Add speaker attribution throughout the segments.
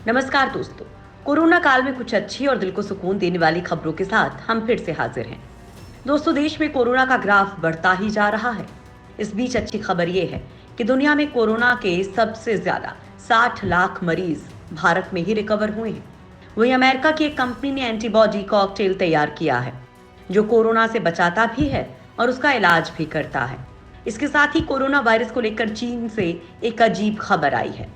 Speaker 1: नमस्कार दोस्तों। कोरोना काल में कुछ अच्छी और दिल को सुकून देने वाली खबरों के साथ हम फिर से हाजिर हैं। दोस्तों, देश में कोरोना का ग्राफ बढ़ता ही जा रहा है। इस बीच अच्छी खबर ये है कि दुनिया में कोरोना के सबसे ज्यादा 60 लाख मरीज भारत में ही रिकवर हुए हैं। वहीं अमेरिका की एक कंपनी ने एंटीबॉडी कॉकटेल तैयार किया है जो कोरोना से बचाता भी है और उसका इलाज भी करता है। इसके साथ ही कोरोना वायरस को लेकर चीन से एक अजीब खबर आई है।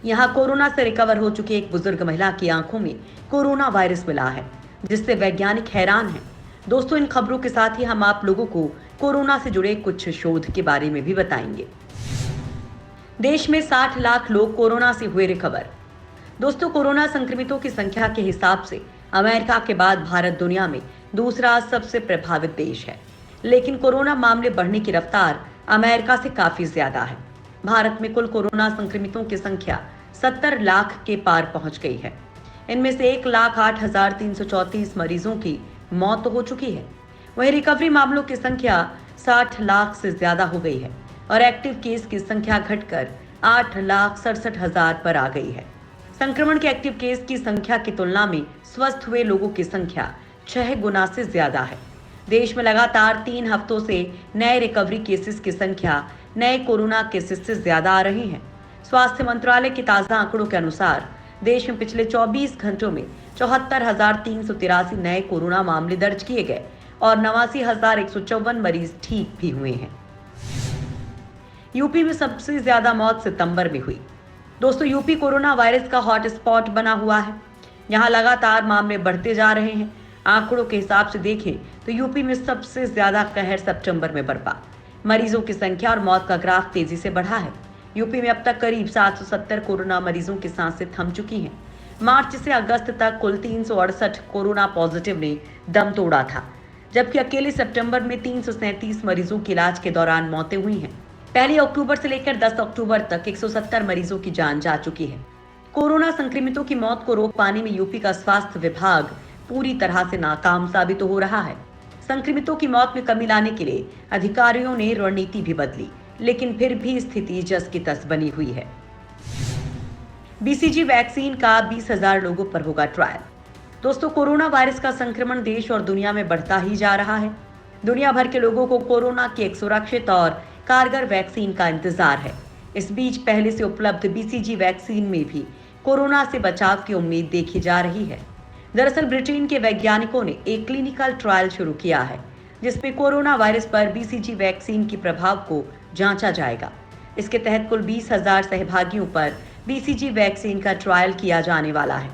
Speaker 1: यहाँ कोरोना से रिकवर हो चुकी एक बुजुर्ग महिला की आंखों में कोरोना वायरस मिला है, जिससे वैज्ञानिक हैरान हैं। दोस्तों, इन खबरों के साथ ही हम आप लोगों को कोरोना से जुड़े कुछ शोध के बारे में भी बताएंगे। देश में 60 लाख लोग कोरोना से हुए रिकवर। दोस्तों, कोरोना संक्रमितों की संख्या के हिसाब से अमेरिका के बाद भारत दुनिया में दूसरा सबसे प्रभावित देश है, लेकिन कोरोना मामले बढ़ने की रफ्तार अमेरिका से काफी ज्यादा है। भारत में कुल कोरोना संक्रमितों की संख्या 70 लाख के पार पहुंच गई है। इनमें से 1,08,334 मरीजों की मौत हो चुकी है। वहीं रिकवरी मामलों की संख्या 60 लाख से ज्यादा हो गई है और एक्टिव केस की संख्या घटकर 8,67,000 पर आ गई है। संक्रमण के एक्टिव केस की संख्या की तुलना में स्वस्थ हुए लोगों की संख्या 6 गुना से ज्यादा है। देश में लगातार 3 हफ्तों से नए रिकवरी केसेस की संख्या नए कोरोना केसेस से ज्यादा आ रही हैं। स्वास्थ्य मंत्रालय के ताजा आंकड़ों के अनुसार देश में पिछले 24 घंटों में 74,383 नए कोरोना मामले दर्ज किए गए और 89,154 मरीज ठीक भी हुए हैं। यूपी में सबसे ज्यादा मौत सितंबर में हुई। दोस्तों, यूपी कोरोना वायरस का हॉट स्पॉट बना हुआ है। यहाँ लगातार मामले बढ़ते जा रहे हैं। आंकड़ों के हिसाब से देखें तो यूपी में सबसे ज्यादा कहर सितंबर में बरपा। मरीजों की संख्या और मौत का ग्राफ तेजी से बढ़ा है। यूपी में अब तक करीब 770 कोरोना मरीजों की सांसें थम चुकी हैं। मार्च से अगस्त तक कुल 368 कोरोना पॉजिटिव ने दम तोड़ा था, जबकि अकेले सितंबर में 337 मरीजों की इलाज के दौरान मौतें हुई हैं। 1 अक्टूबर से लेकर 10 अक्टूबर तक 170 मरीजों की जान जा चुकी है। कोरोना संक्रमितों की मौत को रोक पाने में यूपी का स्वास्थ्य विभाग पूरी तरह से नाकाम साबित हो रहा है। संक्रमितों की मौत में कमी लाने के लिए अधिकारियों ने रणनीति भी बदली, लेकिन फिर भी स्थिति जस की तस बनी हुई है। बीसीजी वैक्सीन का 20,000 लोगों पर होगा ट्रायल। दोस्तों, कोरोना वायरस का संक्रमण देश और दुनिया में बढ़ता ही जा रहा है। दुनिया भर के लोगों को कोरोना की एक सुरक्षित और कारगर वैक्सीन का इंतजार है। इस बीच पहले से उपलब्ध बीसीजी वैक्सीन में भी कोरोना से बचाव की उम्मीद देखी जा रही है। दरअसल ब्रिटेन के वैज्ञानिकों ने एक क्लिनिकल ट्रायल शुरू किया है, जिसमें कोरोना वायरस पर बीसीजी वैक्सीन के प्रभाव को जांचा जाएगा। इसके तहत कुल 20,000 सहभागियों पर बीसीजी वैक्सीन का ट्रायल किया जाने वाला है।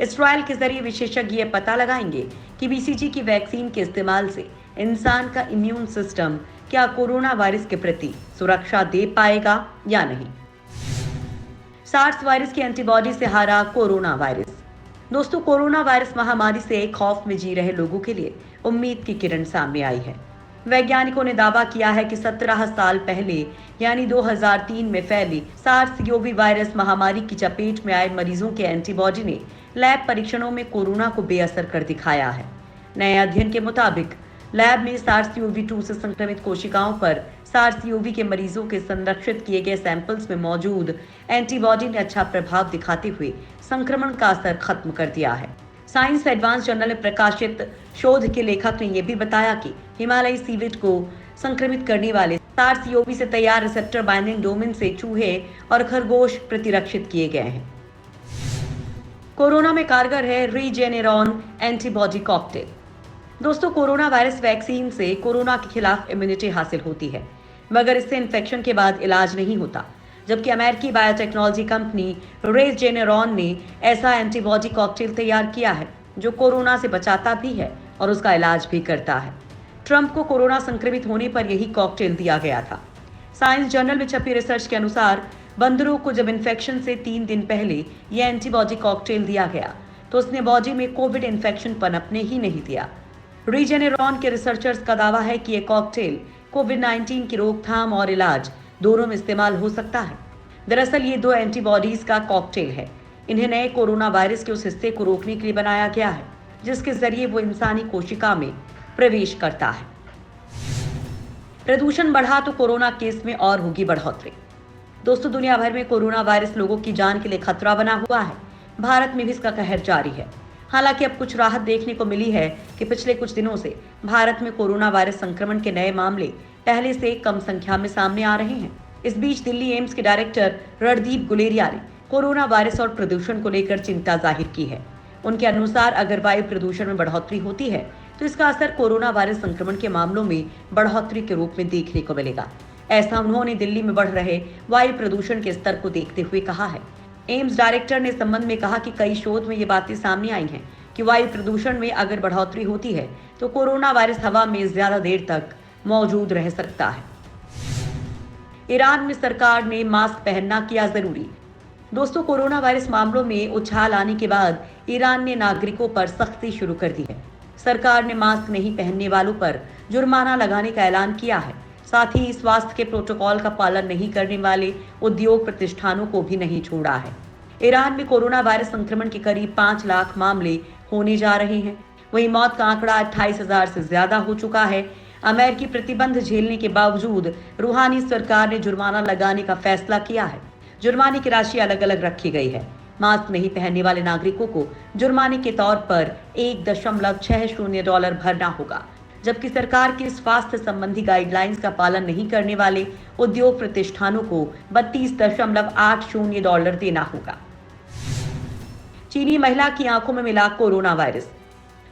Speaker 1: इस ट्रायल के जरिए विशेषज्ञ ये पता लगाएंगे कि बीसीजी की वैक्सीन के इस्तेमाल से इंसान का इम्यून सिस्टम क्या कोरोना वायरस के प्रति सुरक्षा दे पाएगा या नहीं। सार्स वायरस की एंटीबॉडी से हारा कोरोना वायरस। दोस्तों, कोरोना वायरस महामारी से खौफ में जी रहे लोगों के लिए उम्मीद की किरण सामने आई है। वैज्ञानिकों ने दावा किया है कि 17 साल पहले यानी 2003 में फैली सार्स-CoV वायरस महामारी की चपेट में आए मरीजों के एंटीबॉडी ने लैब परीक्षणों में कोरोना को बेअसर कर दिखाया है। नए अध्ययन के मुताबिक लैब में SARS-CoV-2 से संक्रमित कोशिकाओं पर SARS-CoV के मरीजों के संरक्षित किए गए सैंपल्स में मौजूद एंटीबॉडी ने अच्छा प्रभाव दिखाते हुए संक्रमण का असर खत्म कर दिया है। साइंस एडवांस जर्नल में प्रकाशित शोध के लेखक ने यह भी बताया कि हिमालयी सीविड को संक्रमित करने वाले SARS-CoV से तैयार रिसेप्टर बाइंडिंग डोमेन से चूहे और खरगोश प्रतिरक्षित किए गए हैं। कोरोना में कारगर है रीजेनेरॉन एंटीबॉडी कॉकटेल। दोस्तों, कोरोना वायरस वैक्सीन से कोरोना के खिलाफ इम्यूनिटी हासिल होती है, मगर इससे इन्फेक्शन के बाद इलाज नहीं होता। जबकि अमेरिकी बायोटेक्नोलॉजी कंपनी रेजेनेरॉन ने ऐसा एंटीबॉडी कॉकटेल तैयार किया है जो कोरोना से बचाता भी है और उसका इलाज भी करता है। ट्रंप को कोरोना संक्रमित होने पर यही कॉकटेल दिया गया था। साइंस जर्नल में छपी रिसर्च के अनुसार बंदरों को जब इन्फेक्शन से 3 दिन पहले यह एंटीबॉडी कॉकटेल दिया गया तो उसने बॉडी में कोविड इन्फेक्शन पनपने ही नहीं दिया। रीजेनेरॉन के रिसर्चर्स का दावा है कि यह कॉकटेल कोविड-19 की रोकथाम और इलाज दोनों में इस्तेमाल हो सकता है। दरअसल ये 2 एंटीबॉडीज का कॉकटेल है। इन्हें नए कोरोना वायरस के उस हिस्से को रोकने के लिए बनाया गया है जिसके जरिए वो इंसानी कोशिका में प्रवेश करता है। प्रदूषण बढ़ा तो कोरोना केस में और होगी बढ़ोतरी। दोस्तों, दुनिया भर में कोरोना वायरस लोगों की जान के लिए खतरा बना हुआ है। भारत में भी इसका कहर जारी है। हालांकि अब कुछ राहत देखने को मिली है कि पिछले कुछ दिनों से भारत में कोरोना वायरस संक्रमण के नए मामले पहले से कम संख्या में सामने आ रहे हैं। इस बीच दिल्ली एम्स के डायरेक्टर रणदीप गुलेरिया ने कोरोना वायरस और प्रदूषण को लेकर चिंता जाहिर की है। उनके अनुसार अगर वायु प्रदूषण में बढ़ोतरी होती है तो इसका असर कोरोना वायरस संक्रमण के मामलों में बढ़ोतरी के रूप में देखने को मिलेगा। ऐसा उन्होंने दिल्ली में बढ़ रहे वायु प्रदूषण के स्तर को देखते हुए कहा है। एम्स डायरेक्टर ने संबंध में कहा कि कई शोध में ये बातें सामने आई हैं कि वायु प्रदूषण में अगर बढ़ोतरी होती है तो कोरोना वायरस हवा में ज्यादा देर तक मौजूद रह सकता है। ईरान में सरकार ने मास्क पहनना किया जरूरी। दोस्तों, कोरोना वायरस मामलों में उछाल आने के बाद ईरान ने नागरिकों पर सख्ती शुरू कर दी है। सरकार ने मास्क नहीं पहनने वालों पर जुर्माना लगाने का ऐलान किया है। साथ ही स्वास्थ्य के प्रोटोकॉल का पालन नहीं करने वाले उद्योग प्रतिष्ठानों को भी नहीं छोड़ा है। ईरान में कोरोना वायरस संक्रमण के करीब 5 लाख मामले होने जा रहे हैं। वहीं मौत का आंकड़ा 28,000 से ज्यादा हो चुका है। अमेरिकी प्रतिबंध झेलने के बावजूद रूहानी सरकार ने जुर्माना लगाने का फैसला किया है। जुर्माने की राशि अलग अलग रखी गई है। मास्क नहीं पहनने वाले नागरिकों को जुर्माने के तौर पर $1.60 भरना होगा, जबकि सरकार के स्वास्थ्य संबंधी गाइडलाइंस का पालन नहीं करने वाले उद्योग प्रतिष्ठानों को $32.80 देना होगा। चीनी महिला की आंखों में मिला कोरोना वायरस।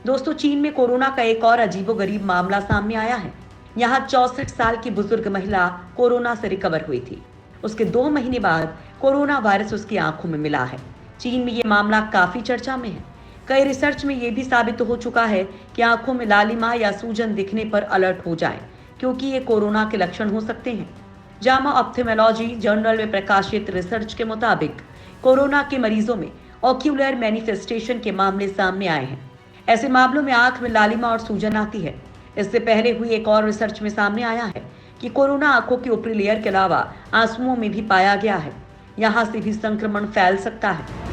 Speaker 1: दोस्तों, चीन में कोरोना का एक और अजीबोगरीब मामला सामने आया है। यहाँ 64 साल की बुजुर्ग महिला कोरोना से रिकवर हुई थी। उसके 2 महीने बाद कोरोना वायरस उसकी आंखों में मिला है। चीन में ये मामला काफी चर्चा में है। कई रिसर्च में ये भी साबित हो चुका है कि आंखों में लालिमा या सूजन दिखने पर अलर्ट हो जाएं, क्योंकि ये कोरोना के लक्षण हो सकते हैं। जामा ऑप्थेमोलॉजी जर्नल में प्रकाशित रिसर्च के मुताबिक कोरोना के मरीजों में ऑक्यूलर मैनिफेस्टेशन के मामले सामने आए हैं। ऐसे मामलों में आंख में लालिमा और सूजन आती है। इससे पहले हुई एक और रिसर्च में सामने आया है कि कोरोना आंखों की ऊपरी लेयर के अलावा आंसुओं में भी पाया गया है। यहाँ से भी संक्रमण फैल सकता है।